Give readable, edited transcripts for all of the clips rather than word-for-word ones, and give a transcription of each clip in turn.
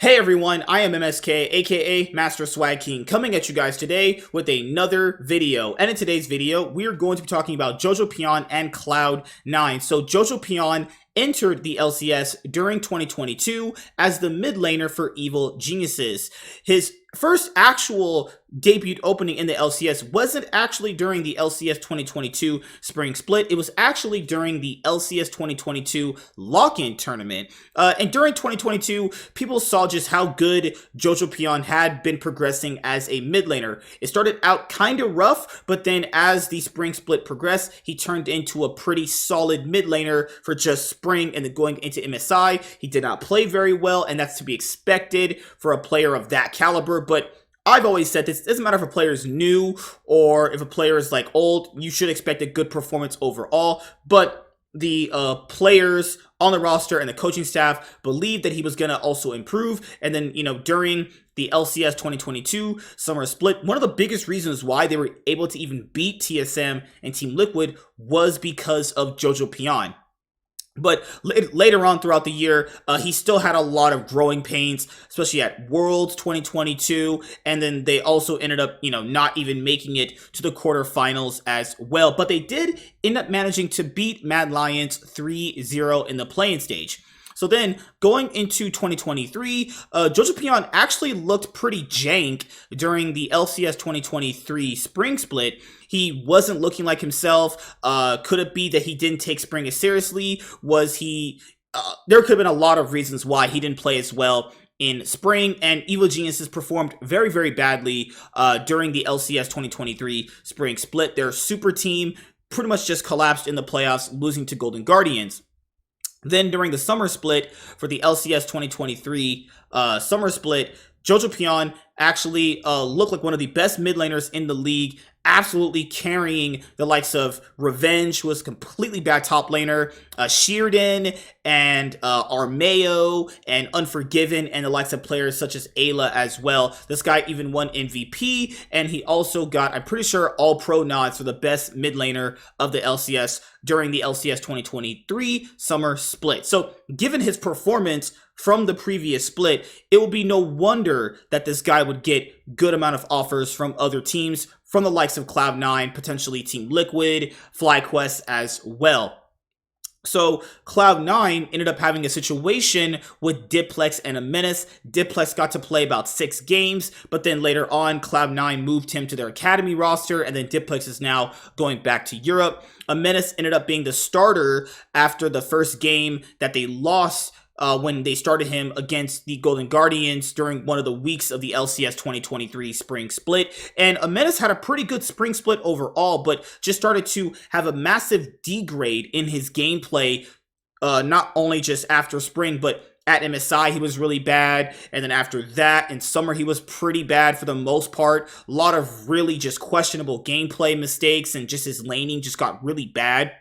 Hey everyone, I am MSK, aka Master Swag King, coming at you guys today with another video. And in today's video, we are going to be talking about Jojopyun and Cloud9. So Jojopyun entered the LCS during 2022 as the mid laner for Evil Geniuses. His first actual debut opening in the LCS wasn't actually during the LCS 2022 spring split. It was actually during the LCS 2022 lock-in tournament. And during 2022, people saw just how good Jojopyun had been progressing as a mid laner. It started out kind of rough, but then as the spring split progressed, he turned into a pretty solid mid laner for just spring, and then going into MSI, he did not play very well, and that's to be expected for a player of that caliber. But I've always said this doesn't matter if a player is new or if a player is like old, you should expect a good performance overall. But the players on the roster and the coaching staff believed that he was going to also improve. And then, during the LCS 2022 summer split, one of the biggest reasons why they were able to even beat TSM and Team Liquid was because of Jojopyun. But later on throughout the year, he still had a lot of growing pains, especially at Worlds 2022. And then they also ended up, not even making it to the quarterfinals as well. But they did end up managing to beat Mad Lions 3-0 in the play-in stage. So then going into 2023, Jojopyun actually looked pretty jank during the LCS 2023 spring split. He wasn't looking like himself. Could it be that he didn't take spring as seriously? Was he... there could have been a lot of reasons why he didn't play as well in spring, and Evil Geniuses performed very, very badly during the LCS 2023 spring split. Their super team pretty much just collapsed in the playoffs, losing to Golden Guardians. Then during the summer split for the LCS 2023 summer split, Jojopyun actually looked like one of the best mid laners in the league, absolutely carrying the likes of Revenge, who was a completely bad top laner, Sheerden, and Armeo, and Unforgiven, and the likes of players such as Ayla as well. This guy even won MVP, and he also got, I'm pretty sure, all-pro nods for the best mid laner of the LCS during the LCS 2023 summer split. So given his performance from the previous split, it will be no wonder that this guy would get good amount of offers from other teams, from the likes of Cloud9, potentially Team Liquid, FlyQuest as well. So Cloud9 ended up having a situation with Diplex and Amenas. Diplex got to play about 6 games, but then later on, Cloud9 moved him to their academy roster, and then Diplex is now going back to Europe. Amenas ended up being the starter after the first game that they lost when they started him against the Golden Guardians during one of the weeks of the LCS 2023 spring split. And Amenas had a pretty good spring split overall, but just started to have a massive degrade in his gameplay, not only just after spring, but at MSI, he was really bad. And then after that, in summer, he was pretty bad for the most part. A lot of really just questionable gameplay mistakes, and just his laning just got really bad.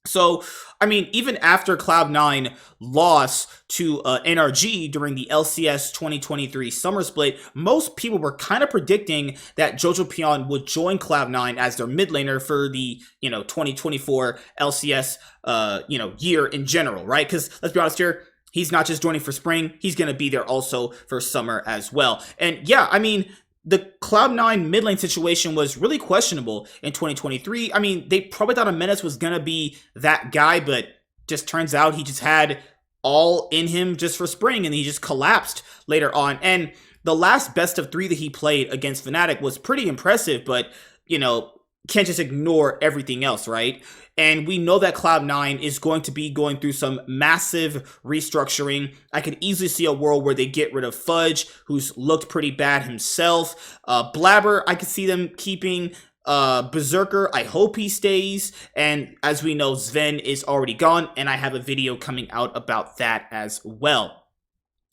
So, I mean, even after Cloud9 lost to NRG during the LCS 2023 summer split, most people were kind of predicting that Jojopyun would join Cloud9 as their mid laner for the, 2024 LCS, year in general, right? Because let's be honest here, he's not just joining for spring, he's going to be there also for summer as well. And yeah, I mean, the Cloud9 mid lane situation was really questionable in 2023. I mean, they probably thought Amenas was going to be that guy, but just turns out he just had all in him just for spring, and he just collapsed later on. And the last best of 3 that he played against Fnatic was pretty impressive, but, can't just ignore everything else, right? And we know that Cloud9 is going to be going through some massive restructuring. I could easily see a world where they get rid of Fudge, who's looked pretty bad himself. Blabber, I could see them keeping. Berserker, I hope he stays. And as we know, Sven is already gone, and I have a video coming out about that as well.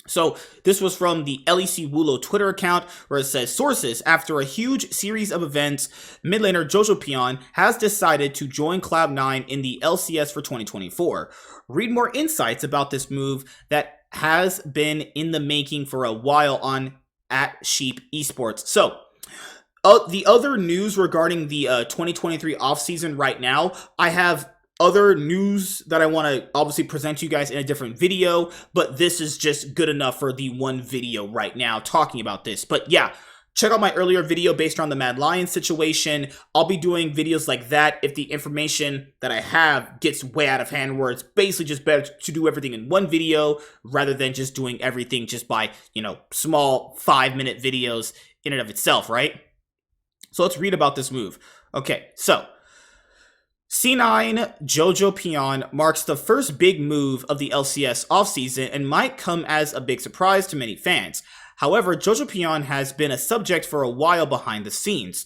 So this was from the LEC Wulo Twitter account, where it says, sources, after a huge series of events, mid laner Jojopyun has decided to join Cloud9 in the LCS for 2024. Read more insights about this move that has been in the making for a while on @Sheep Esports. So the other news regarding the 2023 offseason right now, I have other news that I want to obviously present to you guys in a different video, but this is just good enough for the one video right now talking about this. But yeah, check out my earlier video based on the Mad Lions situation. I'll be doing videos like that if the information that I have gets way out of hand, where it's basically just better to do everything in one video rather than just doing everything just by, small 5-minute videos in and of itself, right? So let's read about this move. Okay, so C9 Jojopyun marks the first big move of the LCS offseason and might come as a big surprise to many fans. However, Jojopyun has been a subject for a while behind the scenes.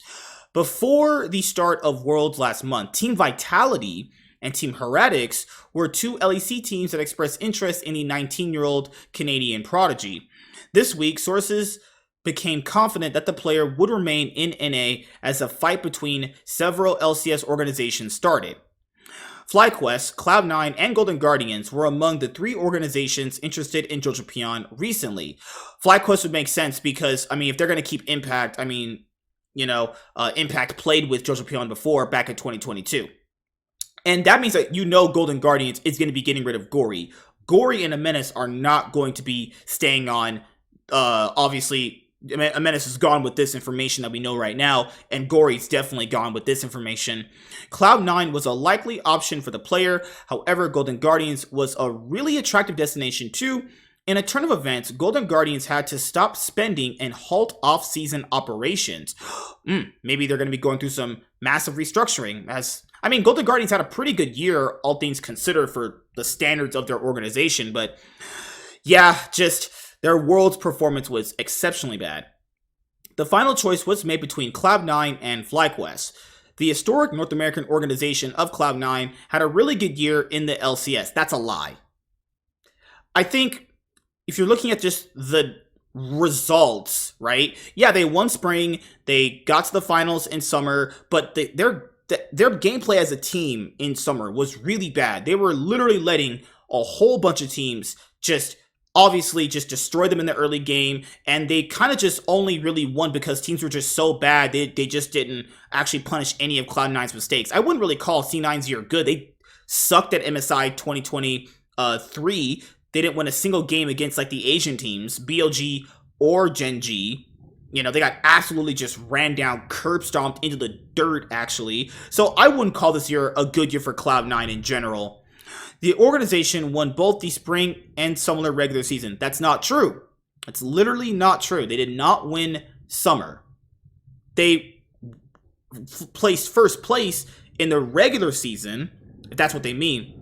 Before the start of Worlds last month, Team Vitality and Team Heretics were two LEC teams that expressed interest in the 19-year-old Canadian prodigy. This week, sources became confident that the player would remain in NA as a fight between several LCS organizations started. FlyQuest, Cloud9, and Golden Guardians were among the 3 organizations interested in Jojopyun recently. FlyQuest would make sense because, if they're going to keep Impact, Impact played with Jojopyun before, back in 2022. And that means that Golden Guardians is going to be getting rid of Gory. Gory and Amenis are not going to be staying on, obviously. Amenis is gone with this information that we know right now, and Gory's definitely gone with this information. Cloud9 was a likely option for the player. However, Golden Guardians was a really attractive destination too. In a turn of events, Golden Guardians had to stop spending and halt off-season operations. Maybe they're going to be going through some massive restructuring. Golden Guardians had a pretty good year, all things considered, for the standards of their organization, but yeah, their Worlds performance was exceptionally bad. The final choice was made between Cloud9 and FlyQuest. The historic North American organization of Cloud9 had a really good year in the LCS. That's a lie. I think if you're looking at just the results, right? Yeah, they won spring, they got to the finals in summer, but their gameplay as a team in summer was really bad. They were literally letting a whole bunch of teams just destroy them in the early game, and they kind of just only really won because teams were just so bad, they just didn't actually punish any of Cloud9's mistakes. I wouldn't really call C9's year good. They sucked at MSI 2023. They didn't win a single game against the Asian teams, BLG or Gen G. They got absolutely just ran down, curb stomped into the dirt, actually. So I wouldn't call this year a good year for Cloud9 in general. The organization won both the spring and summer regular season. That's not true. That's literally not true. They did not win summer. They placed first place in the regular season, if that's what they mean.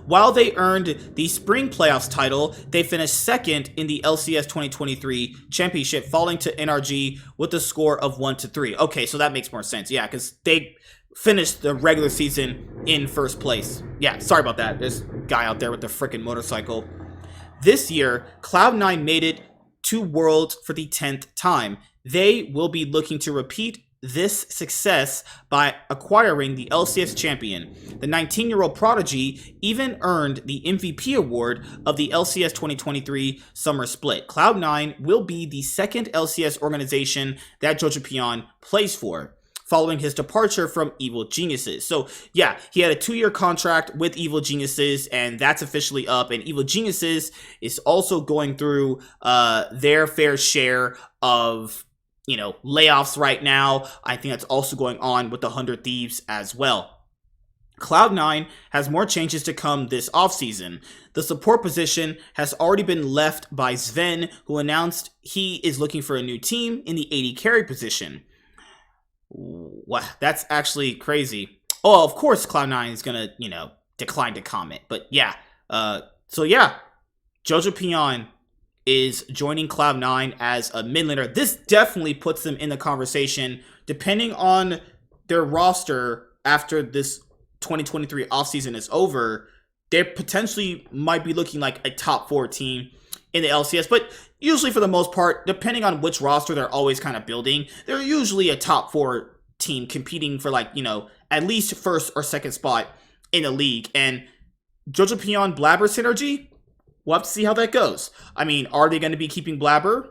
While they earned the spring playoffs title, they finished second in the LCS 2023 championship, falling to NRG with a score of 1-3. Okay, so that makes more sense. Yeah, because they finished the regular season in first place. Yeah, sorry about that. There's a guy out there with the freaking motorcycle. This year, Cloud9 made it to Worlds for the 10th time. They will be looking to repeat this success by acquiring the LCS champion. The 19-year-old prodigy even earned the MVP award of the LCS 2023 summer split. Cloud9 will be the second LCS organization that Jojopyun plays for, following his departure from Evil Geniuses. So yeah, he had a 2-year contract with Evil Geniuses, and that's officially up. And Evil Geniuses is also going through their fair share of layoffs right now. I think that's also going on with the 100 Thieves as well. Cloud9 has more changes to come this offseason. The support position has already been left by Sven, who announced he is looking for a new team in the AD carry position. Wow, that's actually crazy. Oh, of course Cloud9 is gonna, decline to comment. But yeah, Jojopyun is joining Cloud9 as a mid laner. This definitely puts them in the conversation, depending on their roster after this 2023 offseason is over. They potentially might be looking like a top 4 team in the LCS, but usually for the most part, depending on which roster they're always kind of building, they're usually a top 4 team competing for at least first or second spot in the league. And Jojopyun Blabber synergy, we'll have to see how that goes. Are they going to be keeping Blabber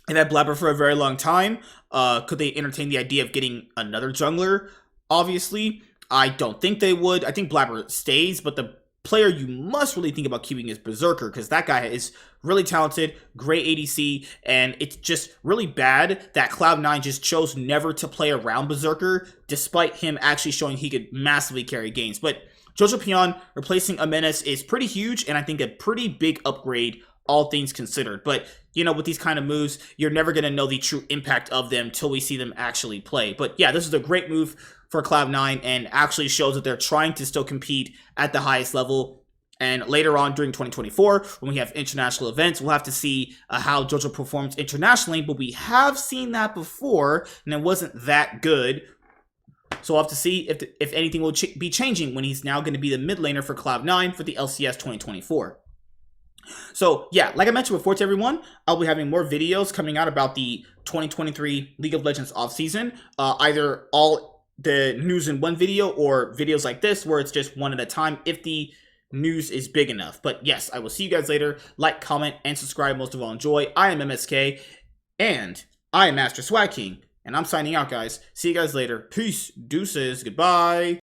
and that Blabber for a very long time? Could they entertain the idea of getting another jungler? Obviously, I don't think they would. I think Blabber stays, but the player you must really think about keeping is Berserker, because that guy is really talented, great ADC, and it's just really bad that Cloud9 just chose never to play around Berserker, despite him actually showing he could massively carry games. But Jojopyun replacing a Menace is pretty huge, and I think a pretty big upgrade, all things considered. But, you know, with these kind of moves, you're never going to know the true impact of them till we see them actually play. But yeah, this is a great move for Cloud9 and actually shows that they're trying to still compete at the highest level. And later on during 2024, when we have international events, we'll have to see how JoJo performs internationally. But we have seen that before, and it wasn't that good. So we'll have to see if anything will be changing when he's now going to be the mid laner for Cloud9 for the LCS 2024. So yeah, like I mentioned before to everyone, I'll be having more videos coming out about the 2023 League of Legends offseason. Either all the news in one video or videos like this where it's just one at a time if the news is big enough. But yes, I will see you guys later. Like, comment, and subscribe. Most of all, enjoy. I am MSK, and I am Master Swag King, and I'm signing out, guys. See you guys later. Peace, deuces, goodbye.